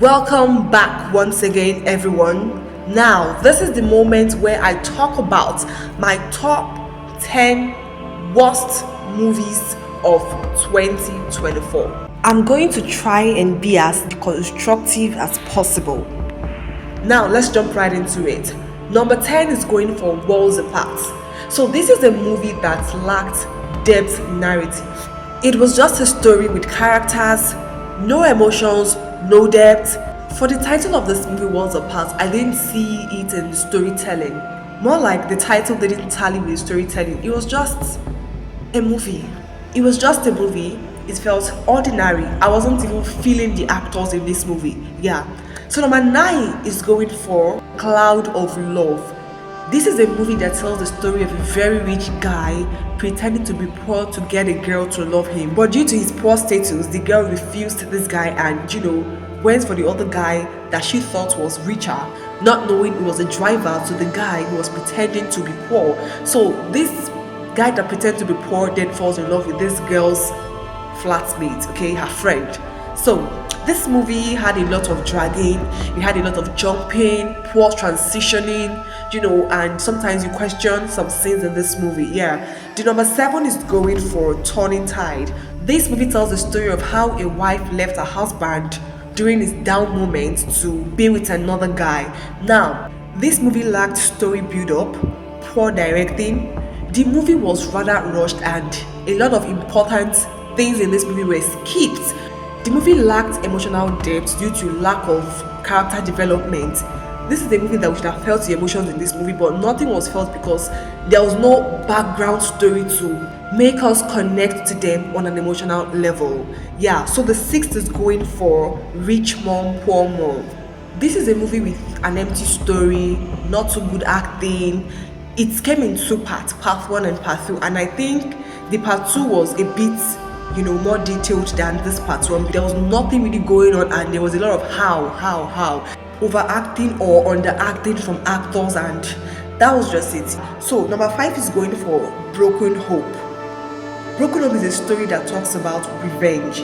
Welcome back once again, everyone. Now, this is the moment where I talk about my top 10 worst movies of 2024. I'm going to try and be as constructive as possible. Now, let's jump right into it. Number 10 is going for Worlds Apart. So, this is a movie that lacked depth narrative. It was just a story with characters, no emotions, no depth. For the title of this movie, Worlds Apart, I didn't see it in storytelling. More like the title didn't tally with storytelling. It was just a movie. It was just a movie. It felt ordinary. I wasn't even feeling the actors in this movie. Yeah. So number 9 is going for Cloud of Love. This is a movie that tells the story of a very rich guy pretending to be poor to get a girl to love him. But due to his poor status, the girl refused this guy and, went for the other guy that she thought was richer, not knowing it was a driver to the guy who was pretending to be poor. So this guy that pretended to be poor then falls in love with this girl's flatmate, her friend. So this movie had a lot of dragging, it had a lot of jumping, poor transitioning, and sometimes you question some scenes in this movie. The number 7 is going for Turning Tide. This movie tells the story of how a wife left her husband during his down moments to be with another guy. Now, this movie lacked story build-up, poor directing. The movie was rather rushed and a lot of important things in this movie were skipped. The movie lacked emotional depth due to lack of character development. This is a movie that we should have felt the emotions in this movie, but nothing was felt because there was no background story to make us connect to them on an emotional level. So the 6th is going for Rich Mom, Poor Mom. This is a movie with an empty story, not so good acting. It came in 2 parts, part 1 and part 2, and I think the part 2 was a bit more detailed than this part 1. There was nothing really going on and there was a lot of how overacting or underacting from actors, and that was just it. So number 5 is going for Broken Hope. Broken Hope is a story that talks about revenge.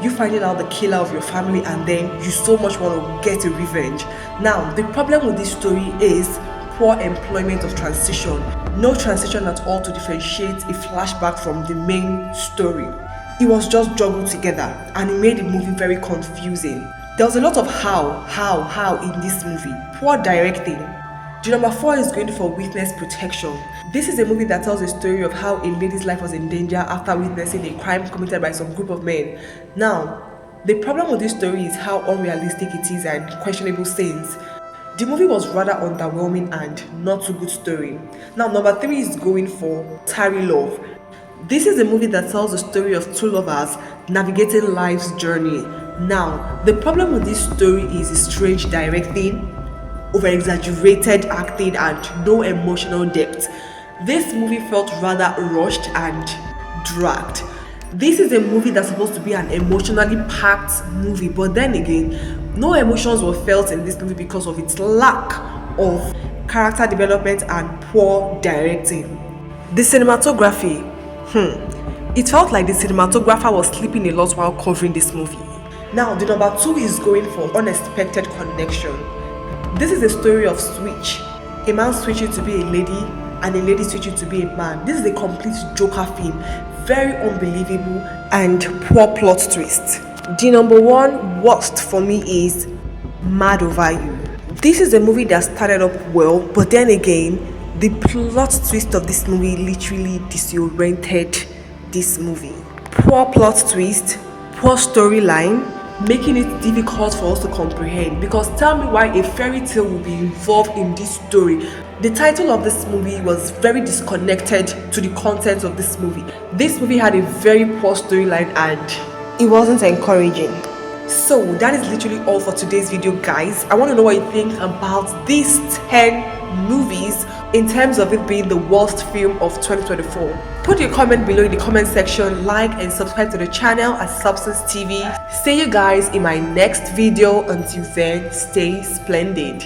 You finding out the killer of your family and then you so much want to get a revenge. Now the problem with this story is poor employment of transition. No transition at all to differentiate a flashback from the main story. It was just juggled together and it made the movie very confusing. There was a lot of how in this movie. Poor directing. The number 4 is going for Witness Protection. This is a movie that tells the story of how a lady's life was in danger after witnessing a crime committed by some group of men. Now, the problem with this story is how unrealistic it is and questionable scenes. The movie was rather underwhelming and not so good story. Now, number 3 is going for Tarry Love. This is a movie that tells the story of 2 lovers navigating life's journey. Now, the problem with this story is strange directing, over-exaggerated acting, and no emotional depth. This movie felt rather rushed and dragged. This is a movie that's supposed to be an emotionally packed movie, but then again, no emotions were felt in this movie because of its lack of character development and poor directing. The cinematography, it felt like the cinematographer was sleeping a lot while covering this movie. Now, the number 2 is going for Unexpected Connection. This is a story of switch. A man switching to be a lady and a lady switching to be a man. This is a complete Joker film. Very unbelievable and poor plot twist. The number 1 worst for me is Mad Over You. This is a movie that started up well, but then again, the plot twist of this movie literally disoriented this movie. Poor plot twist, poor storyline, making it difficult for us to comprehend. Because tell me why a fairy tale will be involved in this story. The title of this movie was very disconnected to the content of this movie. This movie had a very poor storyline and it wasn't encouraging. So that is literally all for today's video, guys. I want to know what you think about these 10 movies in terms of it being the worst film of 2024. Put your comment below in the comment section, like and subscribe to the channel at Substance TV. See you guys in my next video. Until then, stay splendid.